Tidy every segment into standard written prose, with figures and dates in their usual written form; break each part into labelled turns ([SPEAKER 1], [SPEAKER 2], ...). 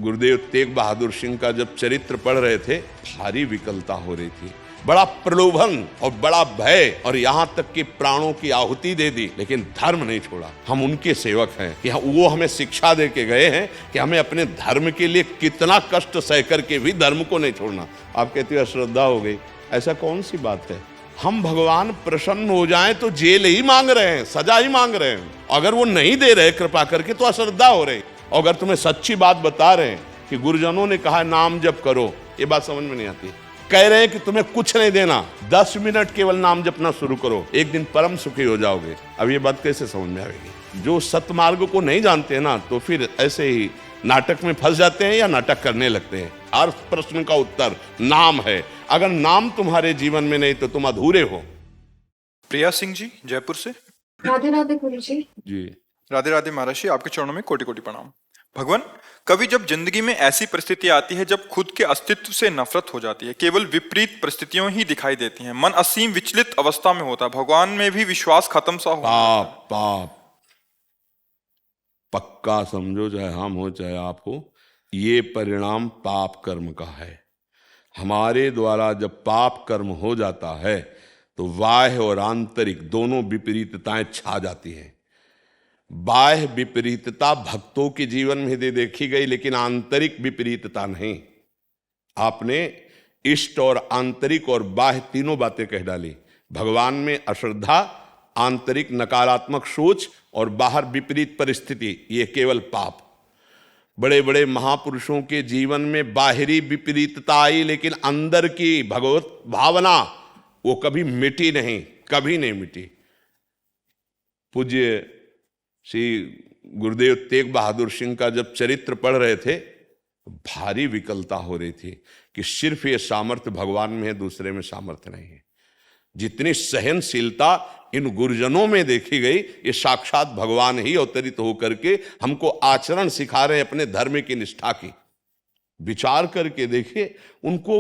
[SPEAKER 1] गुरुदेव तेग बहादुर सिंह का जब चरित्र पढ़ रहे थे, भारी विकलता हो रही थी, बड़ा प्रलोभन और बड़ा भय, और यहां तक कि प्राणों की आहुति दे दी, लेकिन धर्म नहीं छोड़ा। हम उनके सेवक हैं कि वो हमें शिक्षा दे के गए हैं कि हमें अपने धर्म के लिए कितना कष्ट सह करके भी धर्म को नहीं छोड़ना। आप कहते हो अश्रद्धा हो गई, ऐसा कौन सी बात है? हम भगवान प्रसन्न हो जाएं तो जेल ही मांग रहे हैं, सजा ही मांग रहे हैं। अगर वो नहीं दे रहे कृपा करके तो अश्रद्धा हो रही। अगर तुम्हें सच्ची बात बता रहे हैं कि गुरुजनों ने कहा नाम जप करो, ये बात समझ में नहीं आती। कह रहे हैं कि तुम्हें कुछ नहीं देना, 10 मिनट केवल नाम जपना शुरू करो, एक दिन परम सुखी हो जाओगे। अब ये बात कैसे समझ में आएगी? जो सतमार्ग को नहीं जानते ना, तो फिर ऐसे ही नाटक में फंस जाते हैं या नाटक करने लगते हैं। हर प्रश्न का उत्तर नाम है। अगर नाम तुम्हारे जीवन में नहीं तो तुम अधूरे हो।
[SPEAKER 2] प्रिया सिंह जी जयपुर से।
[SPEAKER 3] राधे राधे गुरु जी।
[SPEAKER 2] राधे राधे महाराज जी, आपके चरणों में कोटि कोटि प्रणाम। भगवान, कभी जब जिंदगी में ऐसी परिस्थिति आती है जब खुद के अस्तित्व से नफरत हो जाती है, केवल विपरीत परिस्थितियां ही दिखाई देती हैं, मन असीम विचलित अवस्था में होता है, भगवान में भी विश्वास खत्म सा हो।
[SPEAKER 1] पाप पाप पक्का समझो, चाहे हम हो चाहे आप हो, ये परिणाम पाप कर्म का है। हमारे द्वारा जब पाप कर्म हो जाता है तो बाह्य और आंतरिक दोनों विपरीतताएं छा जाती हैं। बाह्य विपरीतता भक्तों के जीवन में देखी गई, लेकिन आंतरिक विपरीतता नहीं। आपने इष्ट और आंतरिक और बाह्य तीनों बातें कह डाली। भगवान में अश्रद्धा, आंतरिक नकारात्मक सोच और बाहर विपरीत परिस्थिति, ये केवल पाप। बड़े बड़े महापुरुषों के जीवन में बाहरी विपरीतता आई, लेकिन अंदर की भगवत भावना वो कभी मिटी नहीं, कभी नहीं मिटी। पूज्य श्री गुरुदेव तेग बहादुर सिंह का जब चरित्र पढ़ रहे थे, भारी विकलता हो रही थी कि सिर्फ ये सामर्थ्य भगवान में है, दूसरे में सामर्थ्य नहीं है। जितनी सहनशीलता इन गुरुजनों में देखी गई, ये साक्षात भगवान ही अवतरित होकर के हमको आचरण सिखा रहे हैं अपने धर्म की निष्ठा की। विचार करके देखिए, उनको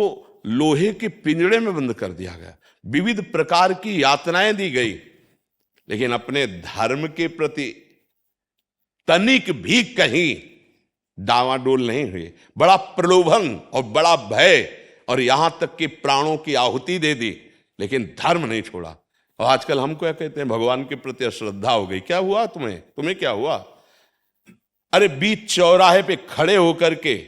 [SPEAKER 1] लोहे के पिंजड़े में बंद कर दिया गया, विविध प्रकार की यातनाएं दी गई, लेकिन अपने धर्म के प्रति तनिक भी कहीं डावाडोल नहीं हुए। बड़ा प्रलोभन और बड़ा भय, और यहां तक कि प्राणों की आहुति दे दी, लेकिन धर्म नहीं छोड़ा। और आजकल हम क्या कहते हैं, भगवान के प्रति अश्रद्धा हो गई। क्या हुआ तुम्हें क्या हुआ? अरे बीच चौराहे पे खड़े होकर के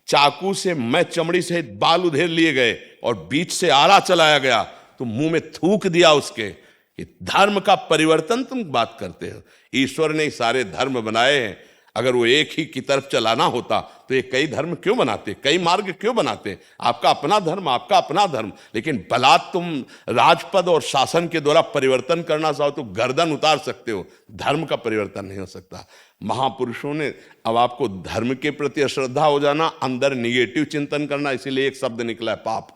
[SPEAKER 1] चाकू से मैं चमड़ी से बाल उधेड़ लिए गए और बीच से आरा चलाया गया, तो मुंह में थूक दिया उसके कि धर्म का परिवर्तन तुम बात करते हो। ईश्वर ने सारे धर्म बनाए हैं, अगर वो एक ही की तरफ चलाना होता तो ये कई धर्म क्यों बनाते, कई मार्ग क्यों बनाते? आपका अपना धर्म, आपका अपना धर्म, लेकिन बलात् तुम राजपद और शासन के द्वारा परिवर्तन करना चाहो तो गर्दन उतार सकते हो, धर्म का परिवर्तन नहीं हो सकता। महापुरुषों ने अब आपको धर्म के प्रति अश्रद्धा हो जाना, अंदर निगेटिव चिंतन करना, इसीलिए एक शब्द निकला है पाप।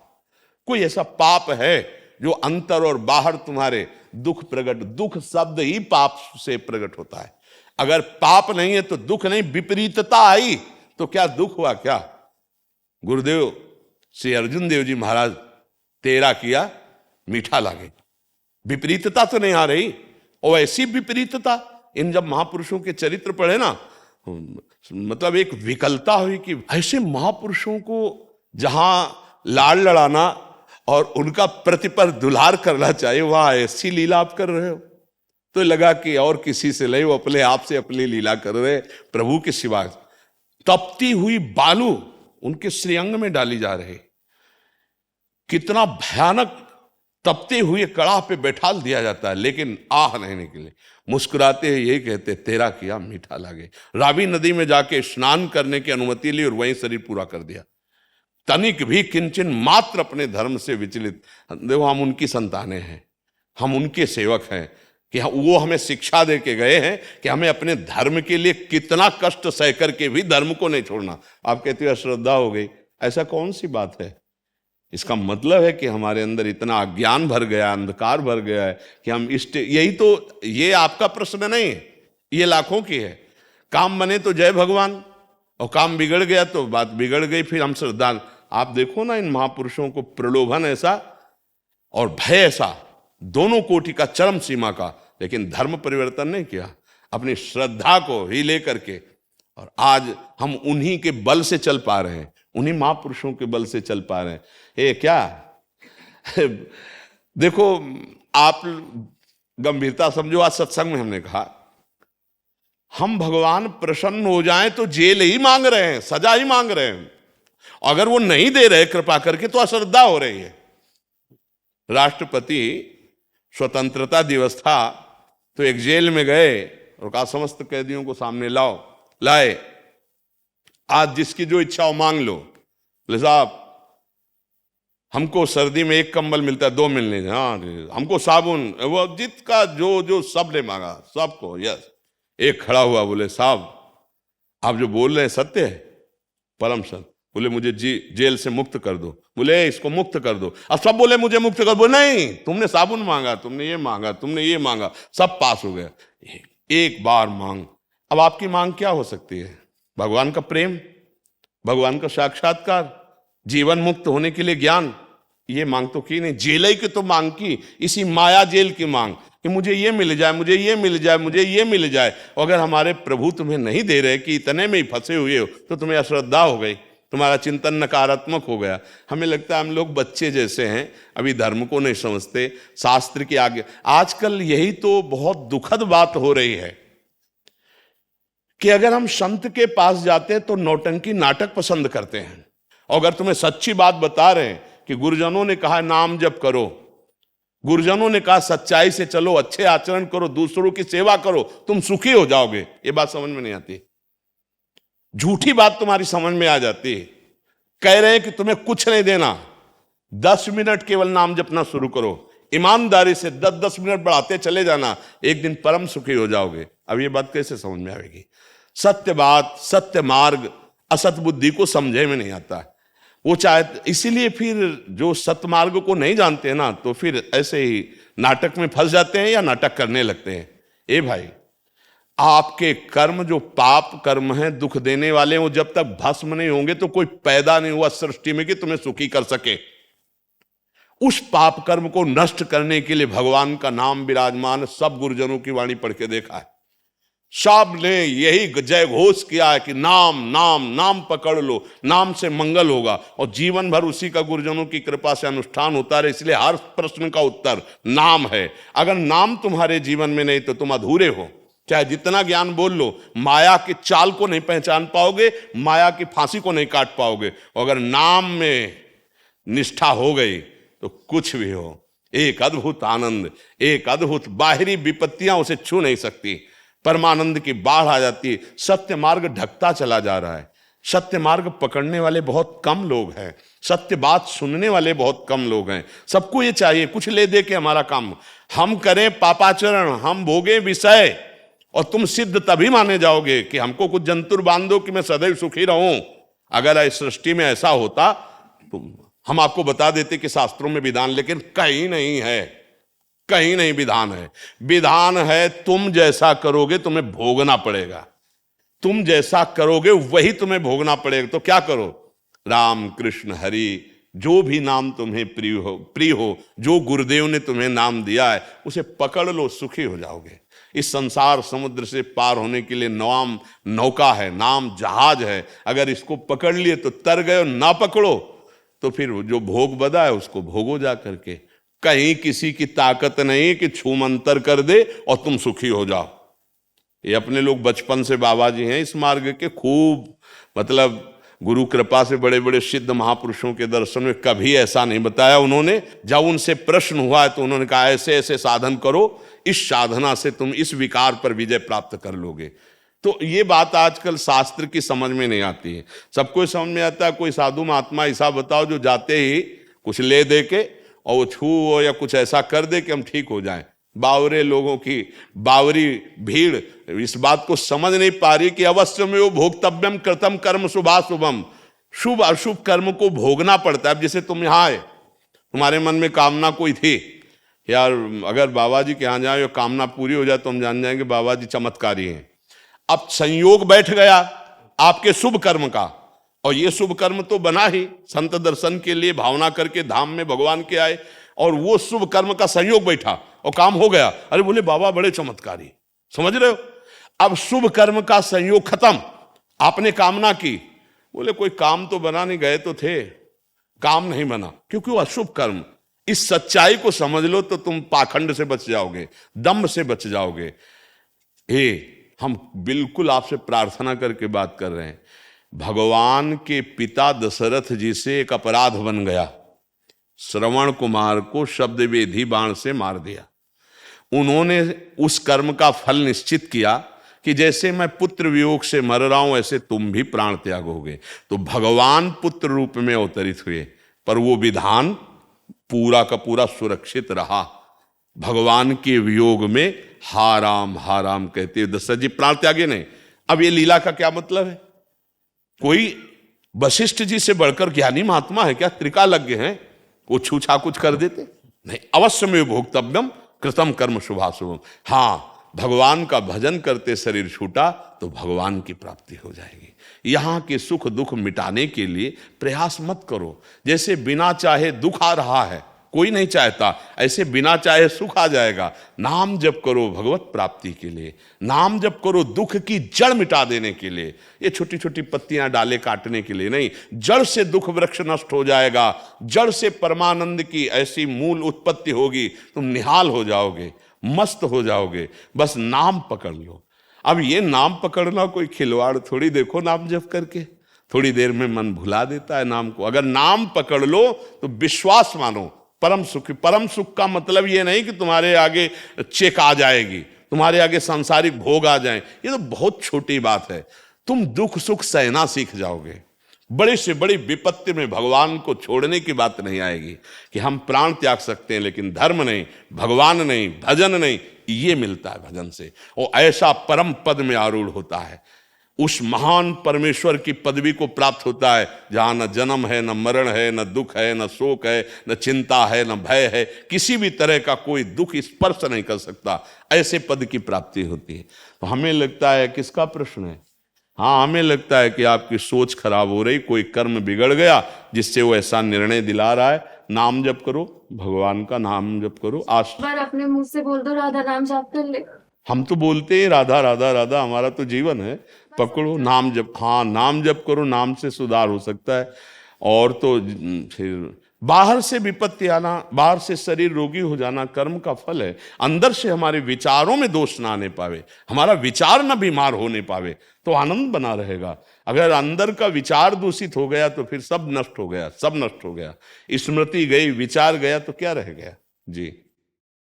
[SPEAKER 1] कोई ऐसा पाप है जो अंतर और बाहर तुम्हारे दुख प्रकट, दुख शब्द ही पाप से प्रकट होता है। अगर पाप नहीं है तो दुख नहीं, विपरीतता आई तो क्या दुख हुआ? क्या गुरुदेव श्री अर्जुन देव जी महाराज, तेरा किया मीठा लागे, विपरीतता तो नहीं आ रही। और ऐसी विपरीतता इन जब महापुरुषों के चरित्र पढ़े ना, मतलब एक विकलता हुई कि ऐसे महापुरुषों को जहां लाड़ लड़ाना और उनका प्रतिपर दुलार करना चाहिए, वहां ऐसी लीला आप कर रहे हो। तो लगा कि और किसी से नहीं, वो अपने आप से अपनी लीला कर रहे, प्रभु के सिवा। तपती हुई बालू उनके श्रीअंग में डाली जा रही, कितना भयानक तपते हुए कड़ाह पे बैठा दिया जाता है, लेकिन आह नहीं निकले। मुस्कुराते हैं, यही कहते तेरा किया मीठा लागे। रावी नदी में जाके स्नान करने की अनुमति ली और वहीं शरीर पूरा कर दिया। तनिक भी किंचन मात्र अपने धर्म से विचलित। देखो, हम उनकी संतानें हैं, हम उनके सेवक हैं कि वो हमें शिक्षा दे के गए हैं कि हमें अपने धर्म के लिए कितना कष्ट सह करके भी धर्म को नहीं छोड़ना। आप कहते हो अश्रद्धा हो गई, ऐसा कौन सी बात है? इसका मतलब है कि हमारे अंदर इतना अज्ञान भर गया, अंधकार भर गया है कि हम यही तो, ये आपका प्रश्न नहीं है, ये लाखों की है। काम बने तो जय भगवान, और काम बिगड़ गया तो बात बिगड़ गई, फिर हम श्रद्धा। आप देखो ना, इन महापुरुषों को प्रलोभन ऐसा और भय ऐसा, दोनों कोटि का, चरम सीमा का, लेकिन धर्म परिवर्तन नहीं किया। अपनी श्रद्धा को ही लेकर के और आज हम उन्हीं के बल से चल पा रहे हैं, उन्हीं महापुरुषों के बल से चल पा रहे हैं। ये क्या देखो, आप गंभीरता समझो। आज सत्संग में हमने कहा हम भगवान प्रसन्न हो जाएं तो जेल ही मांग रहे हैं, सजा ही मांग रहे हैं। अगर वो नहीं दे रहे कृपा करके तो अश्रद्धा हो रही है। राष्ट्रपति स्वतंत्रता दिवस था तो एक जेल में गए और कहा समस्त कैदियों को सामने लाओ। लाए, आज जिसकी जो इच्छा हो मांग लो। बोले साहब हमको सर्दी में एक कंबल मिलता है, 2 मिलने, हाँ हमको साबुन, वो जिसका जो सब ने मांगा सबको। यस, एक खड़ा हुआ, बोले साहब आप जो बोल रहे हैं सत्य है? परम सत्य। बोले मुझे जेल से मुक्त कर दो। बोले इसको मुक्त कर दो। अब सब बोले मुझे मुक्त कर। बोले नहीं, तुमने साबुन मांगा, तुमने ये मांगा, तुमने ये मांगा, सब पास हो गया। एक बार मांग। अब आपकी मांग क्या हो सकती है? भगवान का प्रेम, भगवान का साक्षात्कार, जीवन मुक्त होने के लिए ज्ञान। ये मांग तो की नहीं, जेल ही की तो मांग की, इसी माया जेल की मांग कि मुझे ये मिल जाए, मुझे ये मिल जाए, मुझे ये मिल जाए। अगर हमारे प्रभु तुम्हें नहीं दे रहे कि इतने में ही फंसे हुए हो तो तुम्हें अश्रद्धा हो गई, तुम्हारा चिंतन नकारात्मक हो गया। हमें लगता है हम लोग बच्चे जैसे हैं, अभी धर्म को नहीं समझते, शास्त्र के आगे। आजकल यही तो बहुत दुखद बात हो रही है कि अगर हम संत के पास जाते हैं तो नौटंकी नाटक पसंद करते हैं। अगर तुम्हें सच्ची बात बता रहे हैं कि गुरुजनों ने कहा नाम जप करो, गुरुजनों ने कहा सच्चाई से चलो, अच्छे आचरण करो, दूसरों की सेवा करो, तुम सुखी हो जाओगे, ये बात समझ में नहीं आती। झूठी बात तुम्हारी समझ में आ जाती है। कह रहे हैं कि तुम्हें कुछ नहीं देना, 10 मिनट केवल नाम जपना शुरू करो, ईमानदारी से 10-10 मिनट बढ़ाते चले जाना, एक दिन परम सुखी हो जाओगे। अब ये बात कैसे समझ में आएगी? सत्य बात, सत्य मार्ग असत बुद्धि को समझे में नहीं आता। वो चाहे, इसीलिए फिर जो सतमार्ग को नहीं जानते हैं ना, तो फिर ऐसे ही नाटक में फंस जाते हैं या नाटक करने लगते हैं। ए भाई, आपके कर्म जो पाप कर्म हैं, दुख देने वाले, वो जब तक भस्म नहीं होंगे तो कोई पैदा नहीं हुआ सृष्टि में कि तुम्हें सुखी कर सके। उस पाप कर्म को नष्ट करने के लिए भगवान का नाम विराजमान। सब गुरुजनों की वाणी पढ़ के देखा है, सब ने यही जय घोष किया है कि नाम नाम नाम पकड़ लो, नाम से मंगल होगा। और जीवन भर उसी का गुरुजनों की कृपा से अनुष्ठान होता रहे। इसलिए हर प्रश्न का उत्तर नाम है। अगर नाम तुम्हारे जीवन में नहीं तो तुम अधूरे हो। चाहे जितना ज्ञान बोल लो, माया की चाल को नहीं पहचान पाओगे, माया की फांसी को नहीं काट पाओगे। अगर नाम में निष्ठा हो गई तो कुछ भी हो, एक अद्भुत आनंद, एक अद्भुत बाहरी विपत्तियां उसे छू नहीं सकती। परमानंद की बाढ़ आ जाती है। सत्य मार्ग ढकता चला जा रहा है। सत्य मार्ग पकड़ने वाले बहुत कम लोग हैं, सत्य बात सुनने वाले बहुत कम लोग हैं। सबको ये चाहिए कुछ ले दे के हमारा काम हम करें, पापाचरण हम भोगे विषय, और तुम सिद्ध तभी माने जाओगे कि हमको कुछ जंतुर बांधो कि मैं सदैव सुखी रहूं। अगर इस सृष्टि में ऐसा होता तो हम आपको बता देते कि शास्त्रों में विधान, लेकिन कहीं नहीं है, कहीं नहीं विधान है। विधान है तुम जैसा करोगे तुम्हें भोगना पड़ेगा, तुम जैसा करोगे वही तुम्हें भोगना पड़ेगा। तो क्या करो? राम कृष्ण हरि, जो भी नाम तुम्हें प्रिय हो, जो गुरुदेव ने तुम्हें नाम दिया है उसे पकड़ लो, सुखी हो जाओगे। इस संसार समुद्र से पार होने के लिए नाम नौका है, नाम जहाज है। अगर इसको पकड़ लिए तो तर गए, ना पकड़ो तो फिर जो भोग बदा है उसको भोगो जा करके। कहीं किसी की ताकत नहीं कि छू मंतर कर दे और तुम सुखी हो जाओ। ये अपने लोग बचपन से बाबा जी हैं इस मार्ग के, खूब मतलब गुरु कृपा से बड़े बड़े सिद्ध महापुरुषों के दर्शन में कभी ऐसा नहीं बताया उन्होंने। जब उनसे प्रश्न हुआ तो उन्होंने कहा ऐसे ऐसे साधन करो, इस साधना से तुम इस विकार पर विजय प्राप्त कर लोगे। तो ये बात आजकल शास्त्र की समझ में नहीं आती है। सबको समझ में आता है कोई साधु महात्मा ऐसा बताओ जो जाते ही कुछ ले दे के और वो छू या कुछ ऐसा कर दे कि हम ठीक हो जाएं। बावरे लोगों की बावरी भीड़ इस बात को समझ नहीं पा रही कि अवश्य में वो भोक्तव्यम कृतम कर्म शुभाशुभम, शुभ अशुभ कर्म को भोगना पड़ता है। अब जैसे तुम यहाँ आए, तुम्हारे मन में कामना कोई थी यार, अगर बाबा जी के यहाँ जाए कामना पूरी हो जाए तो हम जान जाएंगे बाबा जी चमत्कारी हैं। अब संयोग बैठ गया आपके शुभ कर्म का, और ये शुभ कर्म तो बना ही संत दर्शन के लिए, भावना करके धाम में भगवान के आए, और वो शुभ कर्म का संयोग बैठा और काम हो गया। अरे बोले बाबा बड़े चमत्कारी, समझ रहे हो? अब शुभ कर्म का संयोग खत्म, आपने कामना की, बोले कोई काम तो बना नहीं, गए तो थे, काम नहीं बना, क्योंकि वो अशुभ कर्म। इस सच्चाई को समझ लो तो तुम पाखंड से बच जाओगे, दम्भ से बच जाओगे। हम बिल्कुल आपसे प्रार्थना करके बात कर रहे हैं। भगवान के पिता दशरथ जी से एक अपराध बन गया, श्रवण कुमार को शब्द वेधी बाण से मार दिया। उन्होंने उस कर्म का फल निश्चित किया कि जैसे मैं पुत्र वियोग से मर रहा हूं ऐसे तुम भी प्राण त्यागोगे। तो भगवान पुत्र रूप में अवतरित हुए, पर वो विधान पूरा का पूरा सुरक्षित रहा। भगवान के वियोग में हा राम कहते हुए दशरथ जी प्राण त्यागे नहीं। अब ये लीला का क्या मतलब है? कोई वशिष्ठ जी से बढ़कर ज्ञानी महात्मा है क्या? त्रिकालज्ञ हैं, वो छूछा कुछ कर देते? नहीं, अवश्य में भोक्तव्यम कृतम कर्म शुभाशुभम। हाँ, भगवान का भजन करते शरीर छूटा तो भगवान की प्राप्ति हो जाएगी। यहां के सुख दुख मिटाने के लिए प्रयास मत करो। जैसे बिना चाहे दुख आ रहा है, कोई नहीं चाहता, ऐसे बिना चाहे सुख आ जाएगा। नाम जप करो भगवत प्राप्ति के लिए, नाम जप करो दुख की जड़ मिटा देने के लिए। ये छोटी छोटी पत्तियां डाले काटने के लिए नहीं, जड़ से दुख वृक्ष नष्ट हो जाएगा, जड़ से परमानंद की ऐसी मूल उत्पत्ति होगी, तुम निहाल हो जाओगे, मस्त हो जाओगे। बस नाम पकड़ लो। अब ये नाम पकड़ना कोई खिलवाड़ थोड़ी, देखो नाम जप करके थोड़ी देर में मन भुला देता है नाम को। अगर नाम पकड़ लो तो विश्वास मानो, परम सुख। परम सुख का मतलब ये नहीं कि तुम्हारे आगे चेक आ जाएगी, तुम्हारे आगे सांसारिक भोग आ जाएं, ये तो बहुत छोटी बात है। तुम दुख सुख सहना सीख जाओगे। बड़ी से बड़ी विपत्ति में भगवान को छोड़ने की बात नहीं आएगी कि हम प्राण त्याग सकते हैं, लेकिन धर्म नहीं, भगवान नहीं, भजन नहीं। ये मिलता है भजन से, और ऐसा परम पद में आरूढ़ होता है, उस महान परमेश्वर की पदवी को प्राप्त होता है जहां न जन्म है, न मरण है, न दुख है, न शोक है, न चिंता है, न भय है, किसी भी तरह का कोई दुख स्पर्श नहीं कर सकता। ऐसे पद की प्राप्ति होती है। तो हमें लगता है, किसका प्रश्न है? हाँ, हमें लगता है कि आपकी सोच खराब हो रही, कोई कर्म बिगड़ गया जिससे वो ऐसा निर्णय दिला रहा है। नाम जप करो, भगवान का नाम जप करो। आज
[SPEAKER 3] बार अपने मुंह से बोल दो राधा नाम जाप कर ले।
[SPEAKER 1] हम तो बोलते हैं राधा राधा राधा, हमारा तो जीवन है। पकड़ो नाम जप, हाँ नाम जप करो, नाम से सुधार हो सकता है। और तो फिर बाहर से विपत्ति आना, बाहर से शरीर रोगी हो जाना कर्म का फल है। अंदर से हमारे विचारों में दोष ना आने पावे, हमारा विचार ना बीमार होने पावे, तो आनंद बना रहेगा। अगर अंदर का विचार दूषित हो गया तो फिर सब नष्ट हो गया, सब नष्ट हो गया। स्मृति गई, विचार गया तो क्या रह गया? जी।